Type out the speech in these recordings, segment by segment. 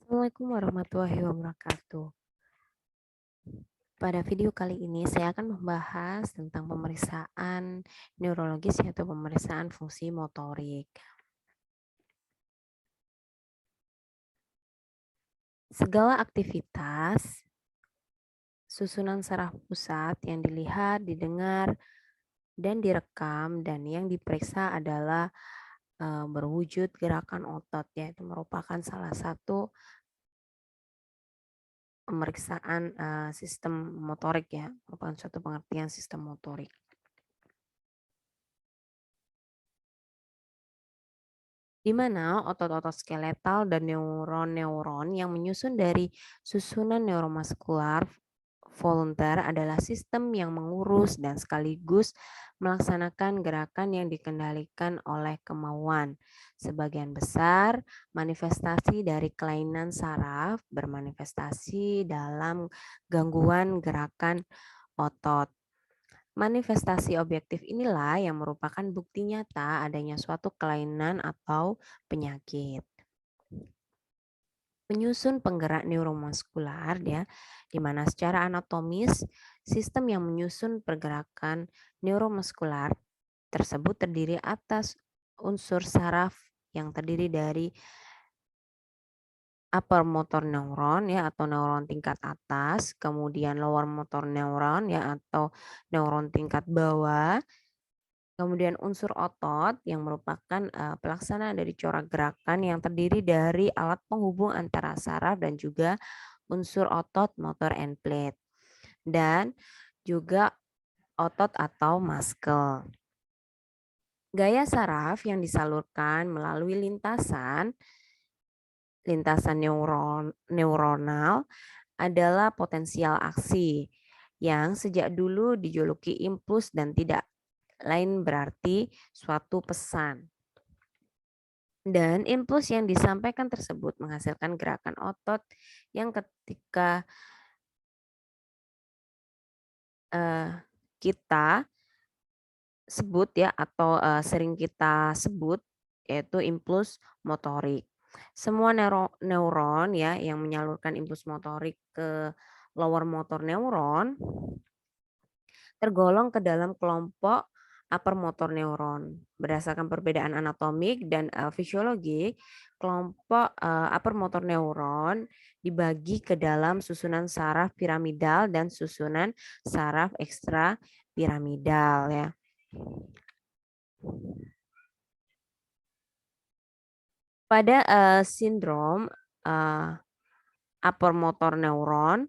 Assalamualaikum warahmatullahi wabarakatuh. Pada video kali ini saya akan membahas tentang pemeriksaan neurologis yaitu pemeriksaan fungsi motorik. Segala aktivitas susunan saraf pusat yang dilihat, didengar, dan direkam dan yang diperiksa adalah berwujud gerakan otot, yaitu merupakan salah satu pemeriksaan sistem motorik ya, merupakan suatu pengertian sistem motorik. Di mana otot-otot skeletal dan neuron-neuron yang menyusun dari susunan neuromuskular volunteer adalah sistem yang mengurus dan sekaligus melaksanakan gerakan yang dikendalikan oleh kemauan. Sebagian besar manifestasi dari kelainan saraf bermanifestasi dalam gangguan gerakan otot. Manifestasi objektif inilah yang merupakan bukti nyata adanya suatu kelainan atau penyakit. Penyusun penggerak neuromuskular ya, di mana secara anatomis sistem yang menyusun pergerakan neuromuskular tersebut terdiri atas unsur saraf yang terdiri dari upper motor neuron ya atau neuron tingkat atas, kemudian lower motor neuron ya atau neuron tingkat bawah. Kemudian unsur otot yang merupakan pelaksana dari corak gerakan yang terdiri dari alat penghubung antara saraf dan juga unsur otot motor end plate. Dan juga otot atau muscle. Gaya saraf yang disalurkan melalui lintasan neuronal adalah potensial aksi yang sejak dulu dijuluki impuls dan tidak lain berarti suatu pesan. Dan impuls yang disampaikan tersebut menghasilkan gerakan otot yang ketika kita sebut ya atau sering kita sebut yaitu impuls motorik. Semua neuron ya yang menyalurkan impuls motorik ke lower motor neuron tergolong ke dalam kelompok upper motor neuron. Berdasarkan perbedaan anatomik dan fisiologik, kelompok upper motor neuron dibagi ke dalam susunan saraf piramidal dan susunan saraf ekstra piramidal ya. Pada sindrom upper motor neuron,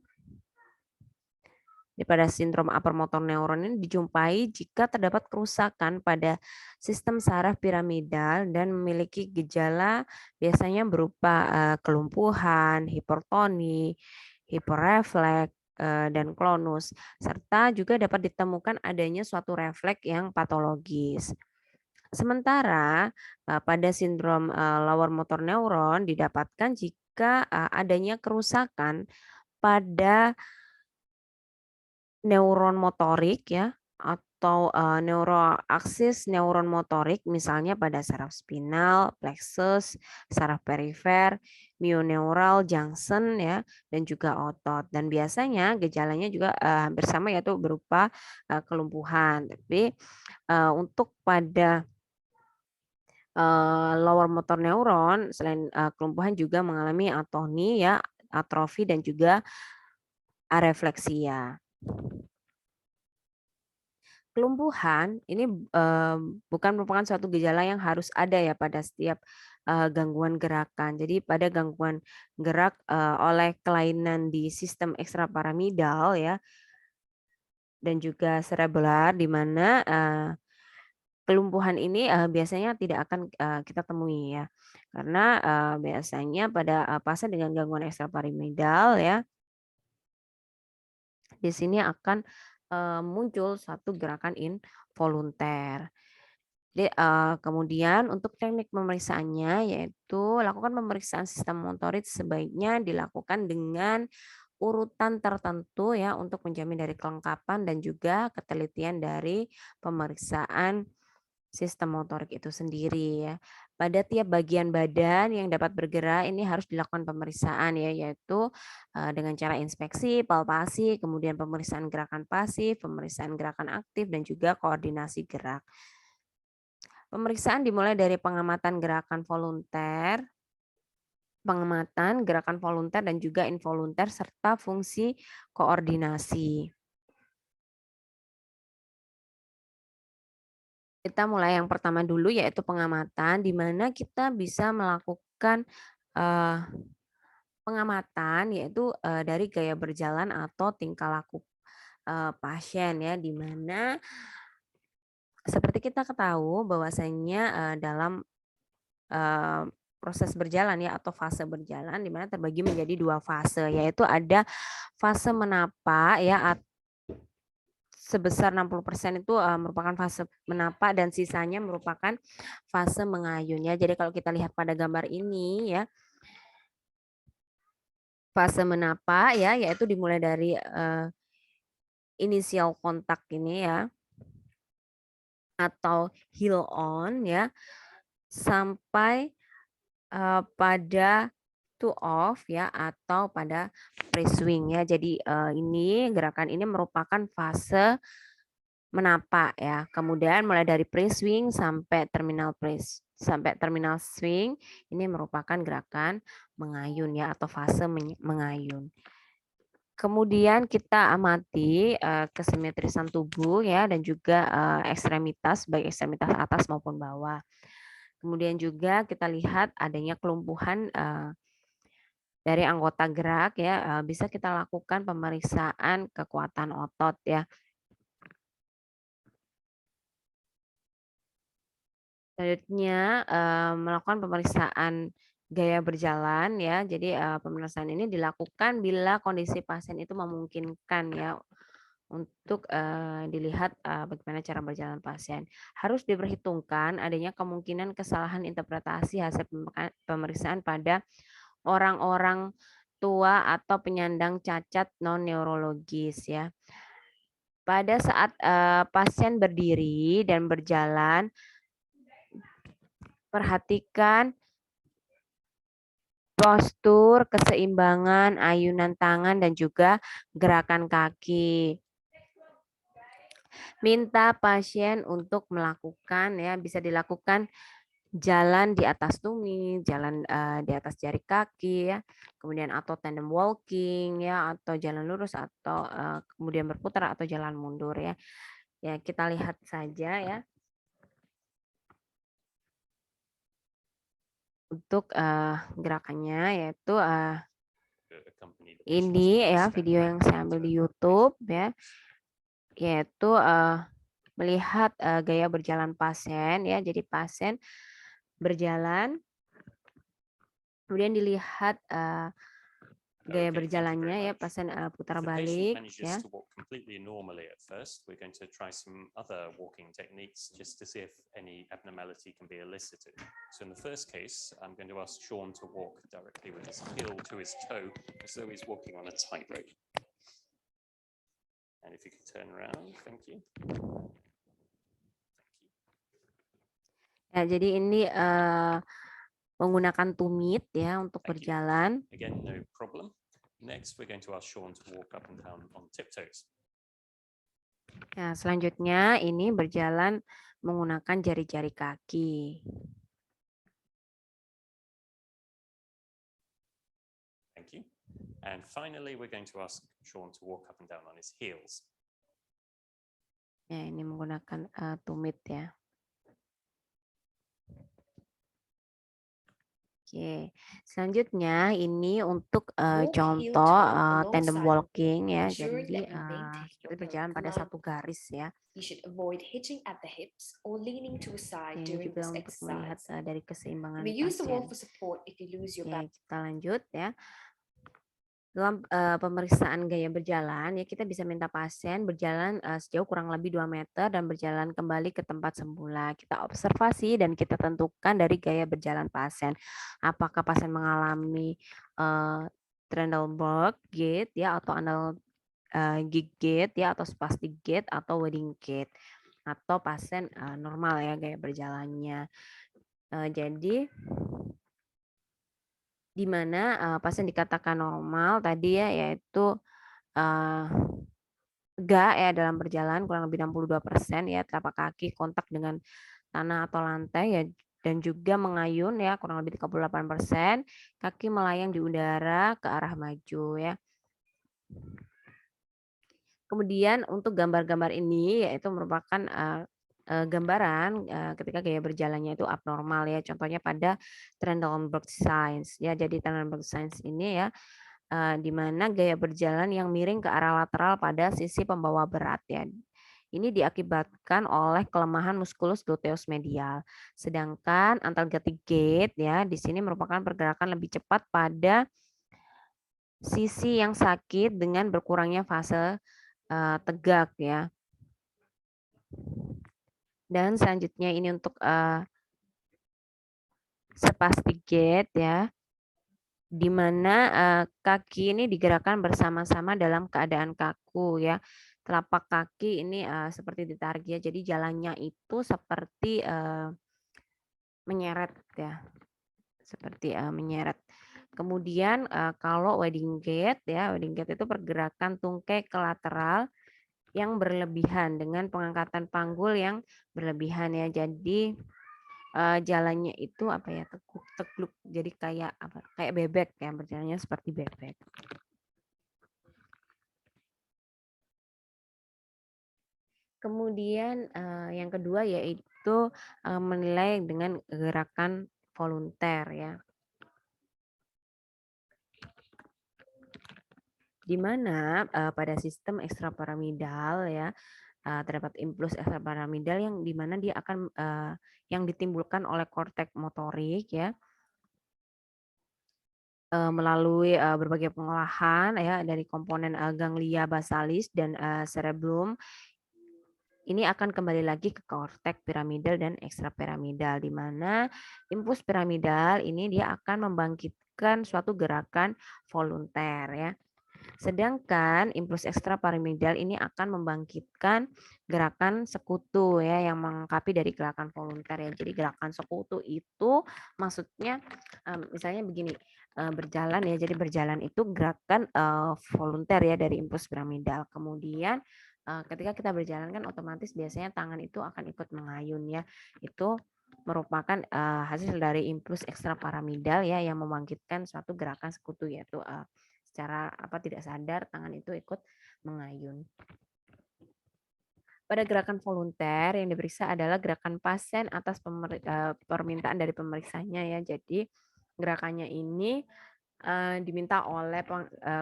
pada sindrom upper motor neuron ini dijumpai jika terdapat kerusakan pada sistem saraf piramidal dan memiliki gejala biasanya berupa kelumpuhan, hipertoni, hiperrefleks, dan klonus, serta juga dapat ditemukan adanya suatu refleks yang patologis. Sementara pada sindrom lower motor neuron didapatkan jika adanya kerusakan pada neuron motorik ya atau neuroaksis neuron motorik misalnya pada saraf spinal, plexus, saraf perifer, mioneural junction ya dan juga otot. Dan biasanya gejalanya juga hampir sama yaitu berupa kelumpuhan. Tapi untuk pada lower motor neuron selain kelumpuhan juga mengalami atoni ya, atrofi dan juga arefleksia. Kelumpuhan ini bukan merupakan suatu gejala yang harus ada ya pada setiap gangguan gerakan. Jadi pada gangguan gerak oleh kelainan di sistem ekstrapiramidal ya dan juga cerebellar di mana kelumpuhan ini biasanya tidak akan kita temui ya. Karena biasanya pada pasien dengan gangguan ekstrapiramidal ya di sini akan muncul satu gerakan involunter. Jadi, kemudian untuk teknik pemeriksaannya yaitu lakukan pemeriksaan sistem motorik sebaiknya dilakukan dengan urutan tertentu ya untuk menjamin dari kelengkapan dan juga ketelitian dari pemeriksaan sistem motorik itu sendiri ya. Pada tiap bagian badan yang dapat bergerak ini harus dilakukan pemeriksaan ya, yaitu dengan cara inspeksi, palpasi, kemudian pemeriksaan gerakan pasif, pemeriksaan gerakan aktif, dan juga koordinasi gerak. Pemeriksaan dimulai dari pengamatan gerakan volunter, dan juga involunter, serta fungsi koordinasi. Kita mulai yang pertama dulu, yaitu pengamatan, di mana kita bisa melakukan pengamatan, yaitu dari gaya berjalan atau tingkah laku pasien ya, di mana seperti kita ketahui bahwasanya dalam proses berjalan ya atau fase berjalan, di mana terbagi menjadi 2 fase, yaitu ada fase menapa ya sebesar 60% itu merupakan fase menapa dan sisanya merupakan fase mengayun ya. Jadi kalau kita lihat pada gambar ini ya, fase menapa ya yaitu dimulai dari inisial kontak ini ya atau heel on ya sampai pada to off ya atau pada pre-swing ya. Jadi ini gerakan ini merupakan fase menapa ya. Kemudian mulai dari pre-swing sampai terminal swing ini merupakan gerakan mengayun ya atau fase mengayun. Kemudian kita amati kesimetrisan tubuh ya dan juga ekstremitas baik ekstremitas atas maupun bawah. Kemudian juga kita lihat adanya kelumpuhan dari anggota gerak ya, bisa kita lakukan pemeriksaan kekuatan otot ya. Selanjutnya melakukan pemeriksaan gaya berjalan ya. Jadi pemeriksaan ini dilakukan bila kondisi pasien itu memungkinkan ya untuk dilihat bagaimana cara berjalan pasien. Harus diperhitungkan adanya kemungkinan kesalahan interpretasi hasil pemeriksaan pada orang-orang tua atau penyandang cacat non neurologis ya. Pada saat pasien berdiri dan berjalan, perhatikan postur, keseimbangan, ayunan tangan, dan juga gerakan kaki. Minta pasien untuk melakukan ya, bisa dilakukan jalan di atas tumit, jalan di atas jari kaki ya, kemudian atau tandem walking ya, atau jalan lurus atau kemudian berputar atau jalan mundur ya. Ya, kita lihat saja ya. Untuk gerakannya yaitu ini ya video yang saya ambil di YouTube ya, yaitu melihat gaya berjalan pasien ya. Jadi pasien berjalan, kemudian dilihat gaya berjalannya ya, pasien putar balik ya. Completely normally at first, we're going to try some other walking techniques just to see if any abnormality can be elicited. So in the first case, I'm going to ask Sean to walk directly with his heel to his toe as though he's walking on a tightrope. And if you could turn around, thank you. Ya, jadi ini menggunakan tumit ya untuk berjalan. Again, no problem. Next, we're going to ask Sean to walk up and down on tiptoes. Ya, selanjutnya ini berjalan menggunakan jari-jari kaki. Thank you. And finally, we're going to ask Sean to walk up and down on his heels. Ya, ini menggunakan tumit ya. Oke, selanjutnya ini untuk contoh tandem walking ya. Jadi seperti berjalan pada satu garis ya. Ini juga untuk melihat dari keseimbangan pasien. Oke, kita lanjut ya. Dalam pemeriksaan gaya berjalan ya kita bisa minta pasien berjalan sejauh kurang lebih 2 meter dan berjalan kembali ke tempat semula. Kita observasi dan kita tentukan dari gaya berjalan pasien. Apakah pasien mengalami Trendelenburg gait ya atau gig gait ya atau spastic gait atau wedding gait atau pasien normal ya gaya berjalannya. Jadi di mana, pasien dikatakan normal tadi ya, yaitu, eee, tegak ya dalam berjalan kurang lebih 62% ya, telapak kaki kontak dengan tanah atau lantai ya, dan juga mengayun ya kurang lebih 38%, kaki melayang di udara ke arah maju ya. Kemudian untuk gambar-gambar ini yaitu merupakan, gambaran, ketika gaya berjalannya itu abnormal ya, contohnya pada Trendelenburg signs ya. Jadi Trendelenburg signs ini ya, di mana gaya berjalan yang miring ke arah lateral pada sisi pembawa berat ya. Ini diakibatkan oleh kelemahan muskulus gluteus medial. Sedangkan antalgic gait ya, di sini merupakan pergerakan lebih cepat pada sisi yang sakit dengan berkurangnya fase, tegak ya. Dan selanjutnya ini untuk, spastic gait ya, di mana, kaki ini digerakkan bersama-sama dalam keadaan kaku ya. Telapak kaki ini, seperti ditarik ya, jadi jalannya itu seperti, menyeret ya, seperti, menyeret. Kemudian, kalau wedding gait ya, wedding gait itu pergerakan tungkai ke lateral yang berlebihan dengan pengangkatan panggul yang berlebihan ya. Jadi, jalannya itu apa ya, teguk-tegluk, jadi kayak apa, kayak bebek ya, berjalannya seperti bebek. Kemudian, yang kedua yaitu, menilai dengan gerakan volunteer ya. Di mana, pada sistem ekstrapiramidal ya, terdapat impuls ekstrapiramidal yang di mana dia akan, yang ditimbulkan oleh korteks motorik ya, melalui, berbagai pengolahan ya dari komponen, ganglia basalis dan, cerebellum. Ini akan kembali lagi ke korteks piramidal dan ekstrapiramidal, di mana impuls piramidal ini dia akan membangkitkan suatu gerakan volunteer ya. Sedangkan impuls ekstrapiramidal ini akan membangkitkan gerakan sekutu ya yang melengkapi dari gerakan volunteer ya. Jadi gerakan sekutu itu maksudnya misalnya begini, berjalan ya. Jadi berjalan itu gerakan volunteer ya dari impuls piramidal. Kemudian ketika kita berjalan kan otomatis biasanya tangan itu akan ikut mengayun ya. Itu merupakan hasil dari impuls ekstrapiramidal ya yang membangkitkan suatu gerakan sekutu yaitu secara apa tidak sadar tangan itu ikut mengayun. Pada gerakan volunteer yang diperiksa adalah gerakan pasien atas permintaan dari pemeriksanya ya. Jadi gerakannya ini diminta oleh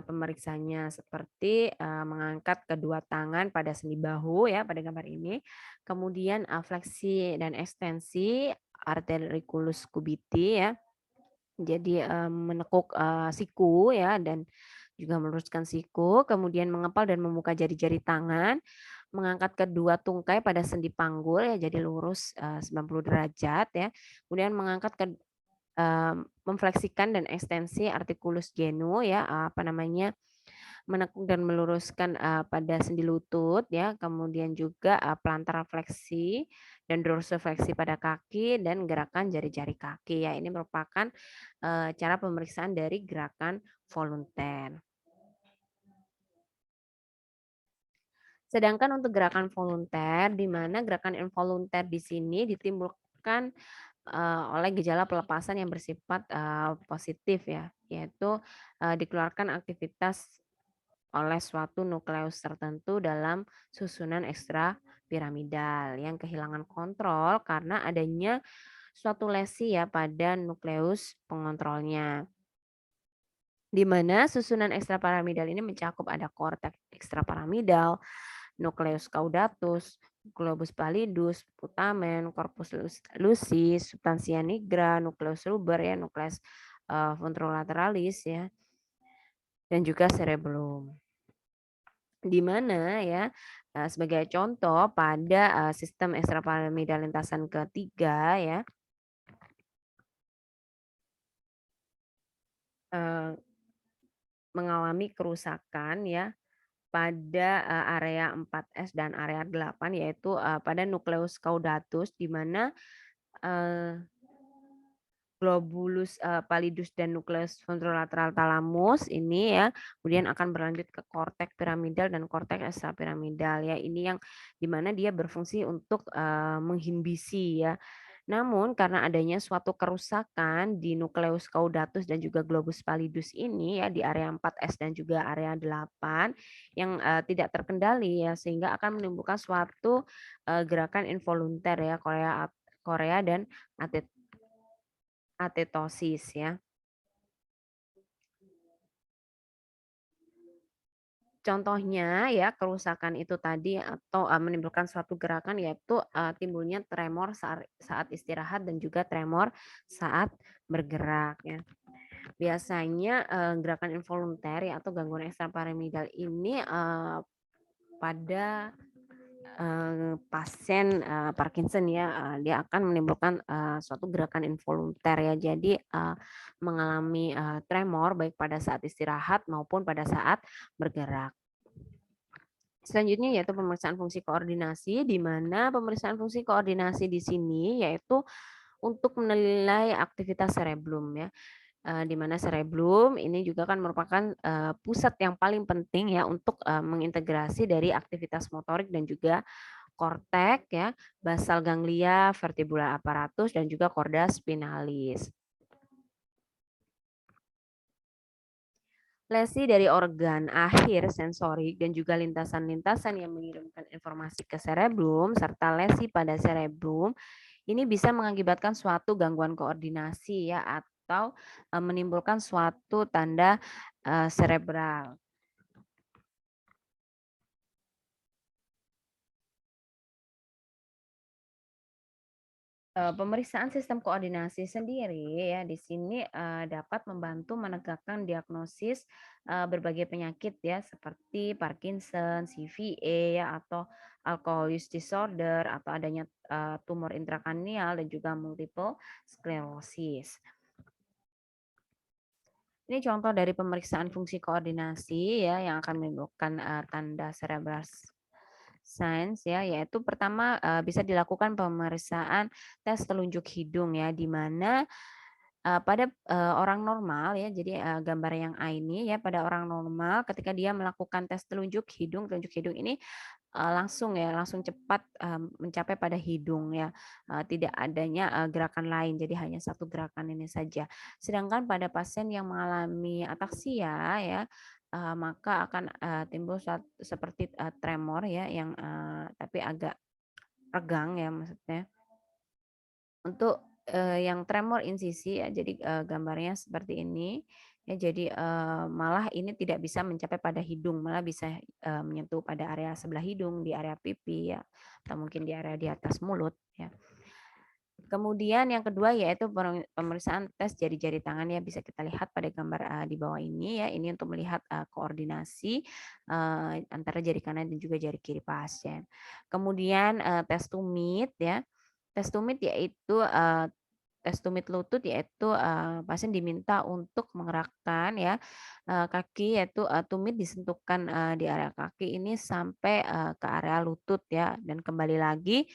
pemeriksanya seperti mengangkat kedua tangan pada sendi bahu ya pada gambar ini. Kemudian fleksi dan ekstensi artericulus cubiti ya. Jadi menekuk siku ya dan juga meluruskan siku, kemudian mengepal dan membuka jari-jari tangan, mengangkat kedua tungkai pada sendi panggul ya jadi lurus 90 derajat ya. Kemudian mengangkat memfleksikan dan ekstensi articulus genu ya apa namanya menekuk dan meluruskan pada sendi lutut ya, kemudian juga plantar fleksi dan dorsifleksi pada kaki dan gerakan jari-jari kaki ya. Ini merupakan cara pemeriksaan dari gerakan volunteer. Sedangkan untuk gerakan volunteer, di mana gerakan involunteer di sini ditimbulkan oleh gejala pelepasan yang bersifat positif ya, yaitu dikeluarkan aktivitas oleh suatu nukleus tertentu dalam susunan ekstra piramidal yang kehilangan kontrol karena adanya suatu lesi ya pada nukleus pengontrolnya. Di mana susunan ekstrapiramidal ini mencakup ada korteks ekstrapiramidal, nukleus caudatus, globus pallidus, putamen, corpus lucis, substantia nigra, nukleus ruber ya, nukleus ventrolateralis ya, dan juga cerebellum. Di mana ya sebagai contoh pada sistem ekstrapiramidal lintasan ketiga ya mengalami kerusakan ya pada area 4S dan area 8 yaitu pada nukleus caudatus di mana globulus pallidus dan nukleus ventrolateral thalamus ini ya, kemudian akan berlanjut ke korteks piramidal dan korteks ekstrapiramidal ya. Ini yang dimana dia berfungsi untuk menghindisi ya. Namun karena adanya suatu kerusakan di nukleus caudatus dan juga globus pallidus ini ya di area 4S dan juga area 8 yang tidak terkendali ya sehingga akan menimbulkan suatu gerakan involunter ya Korea Korea dan atetosis ya. Contohnya ya kerusakan itu tadi atau menimbulkan suatu gerakan yaitu timbulnya tremor saat istirahat dan juga tremor saat bergerak ya. Biasanya gerakan involunter ya, atau gangguan ekstrapiramidal ini pada pasien Parkinson ya, dia akan menimbulkan suatu gerakan involunter ya. Jadi mengalami tremor baik pada saat istirahat maupun pada saat bergerak. Selanjutnya yaitu pemeriksaan fungsi koordinasi, di mana pemeriksaan fungsi koordinasi di sini yaitu untuk menilai aktivitas cerebellum ya. Di mana cerebellum ini juga kan merupakan pusat yang paling penting ya untuk mengintegrasi dari aktivitas motorik dan juga kortek ya, basal ganglia, vertebral apparatus dan juga corda spinalis. Lesi dari organ akhir sensorik dan juga lintasan-lintasan yang mengirimkan informasi ke cerebellum serta lesi pada cerebellum ini bisa mengakibatkan suatu gangguan koordinasi ya atau menimbulkan suatu tanda cerebral. Pemeriksaan sistem koordinasi sendiri ya di sini dapat membantu menegakkan diagnosis berbagai penyakit ya seperti Parkinson, CVA ya atau alcohol use disorder atau adanya tumor intrakranial dan juga multiple sclerosis. Ini contoh dari pemeriksaan fungsi koordinasi ya yang akan menimbulkan tanda cerebral signs ya, yaitu pertama bisa dilakukan pemeriksaan tes telunjuk hidung ya, di mana pada orang normal ya, jadi gambar yang A ini ya pada orang normal ketika dia melakukan tes telunjuk hidung ini langsung cepat mencapai pada hidung ya, tidak adanya gerakan lain, jadi hanya satu gerakan ini saja. Sedangkan pada pasien yang mengalami ataksia ya, maka akan timbul seperti tremor ya yang tapi agak regang ya maksudnya. Untuk yang tremor insisi ya, jadi gambarnya seperti ini ya, jadi malah ini tidak bisa mencapai pada hidung, malah bisa menyentuh pada area sebelah hidung, di area pipi ya, atau mungkin di area di atas mulut ya. Kemudian yang kedua yaitu pemeriksaan tes jari-jari tangan ya, bisa kita lihat pada gambar di bawah ini ya. Ini untuk melihat koordinasi antara jari kanan dan juga jari kiri pasien. Kemudian tes tumit ya. Tes tumit yaitu tes tumit lutut yaitu pasien diminta untuk mengerakkan ya kaki yaitu tumit disentuhkan di area kaki ini sampai ke area lutut ya dan kembali lagi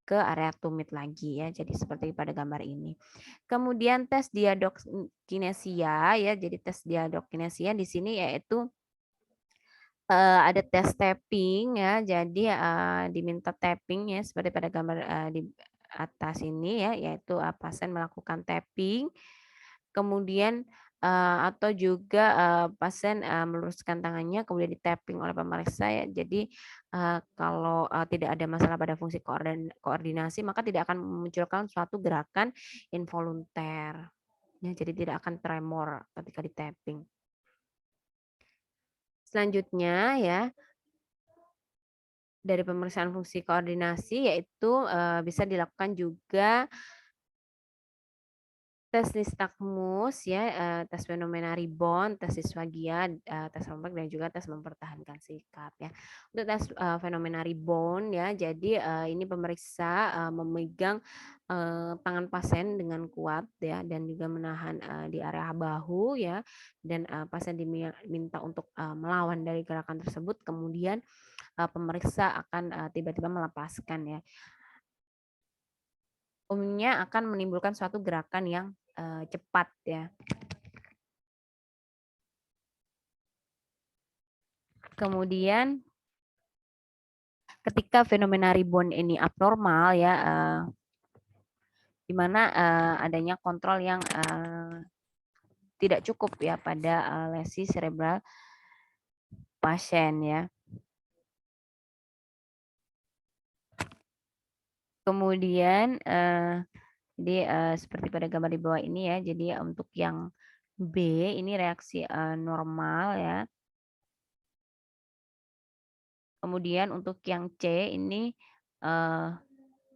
ke area tumit lagi ya. Jadi seperti pada gambar ini. Kemudian tes diadokinesia ya. Jadi tes diadokinesia di sini yaitu ada tes tapping ya. Jadi diminta tapping ya seperti pada gambar di atas ini ya, yaitu pasien melakukan tapping. Kemudian atau juga pasien meluruskan tangannya kemudian di-tapping oleh pemeriksa ya. Jadi kalau tidak ada masalah pada fungsi koordinasi maka tidak akan memunculkan suatu gerakan involunter. Ya, jadi tidak akan tremor ketika di-tapping. Selanjutnya ya, dari pemeriksaan fungsi koordinasi yaitu bisa dilakukan juga tes nistagmus ya, tes fenomena rebound, tes disfagia, tes rombak dan juga tes mempertahankan sikap ya. Untuk tes fenomena rebound ya, jadi ini pemeriksa memegang tangan pasien dengan kuat ya dan juga menahan di area bahu ya dan pasien diminta untuk melawan dari gerakan tersebut, kemudian pemeriksa akan tiba-tiba melepaskan ya. Umumnya akan menimbulkan suatu gerakan yang cepat ya. Kemudian ketika fenomena rebound ini abnormal ya, di mana adanya kontrol yang tidak cukup ya pada lesi cerebral pasien ya. Kemudian jadi seperti pada gambar di bawah ini ya. Jadi untuk yang B ini reaksi normal ya. Kemudian untuk yang C ini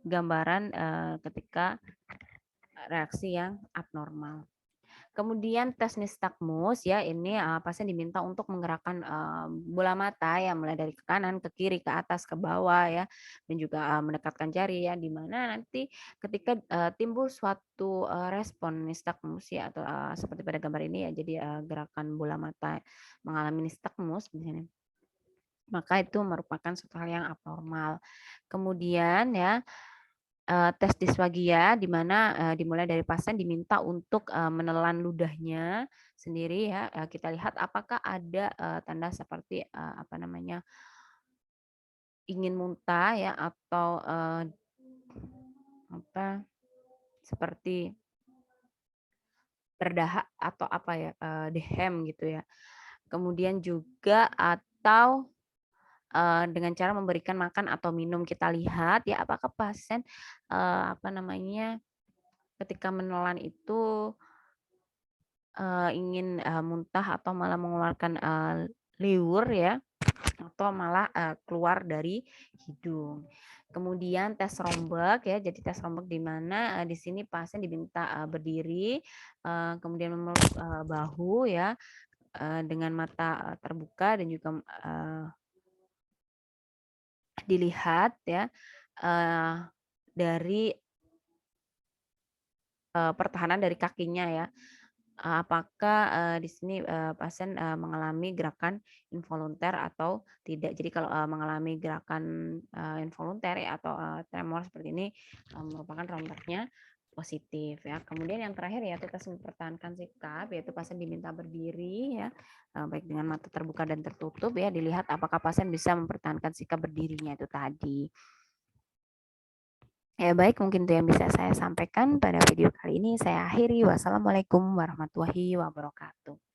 gambaran ketika reaksi yang abnormal. Kemudian tes nistagmus ya, ini pasien diminta untuk menggerakkan bola mata ya, mulai dari ke kanan, ke kiri, ke atas, ke bawah ya, dan juga mendekatkan jari ya, di mana nanti ketika timbul suatu respon nistagmus ya, atau seperti pada gambar ini ya, jadi gerakan bola mata mengalami nistagmus begini, maka itu merupakan suatu hal yang abnormal. Kemudian ya, tes disfagia di mana dimulai dari pasien diminta untuk menelan ludahnya sendiri ya. Kita lihat apakah ada tanda seperti apa namanya, ingin muntah ya, atau apa seperti berdahak atau apa ya, dehem gitu ya. Kemudian juga atau dengan cara memberikan makan atau minum, kita lihat ya apakah pasien apa namanya, ketika menelan itu ingin muntah atau malah mengeluarkan liur ya, atau malah keluar dari hidung. Kemudian tes rombak ya, jadi tes rombak di mana di sini pasien diminta berdiri, kemudian memeluk bahu ya, dengan mata terbuka, dan juga dilihat ya dari pertahanan dari kakinya ya. Apakah di sini pasien mengalami gerakan involunter atau tidak. Jadi kalau mengalami gerakan involunter ya, atau tremor seperti ini, merupakan rombaknya positif ya. Kemudian yang terakhir ya, kita mempertahankan sikap, yaitu pasien diminta berdiri ya, baik dengan mata terbuka dan tertutup ya, dilihat apakah pasien bisa mempertahankan sikap berdirinya itu tadi. Ya baik, mungkin itu yang bisa saya sampaikan pada video kali ini. Saya akhiri. Wassalamualaikum warahmatullahi wabarakatuh.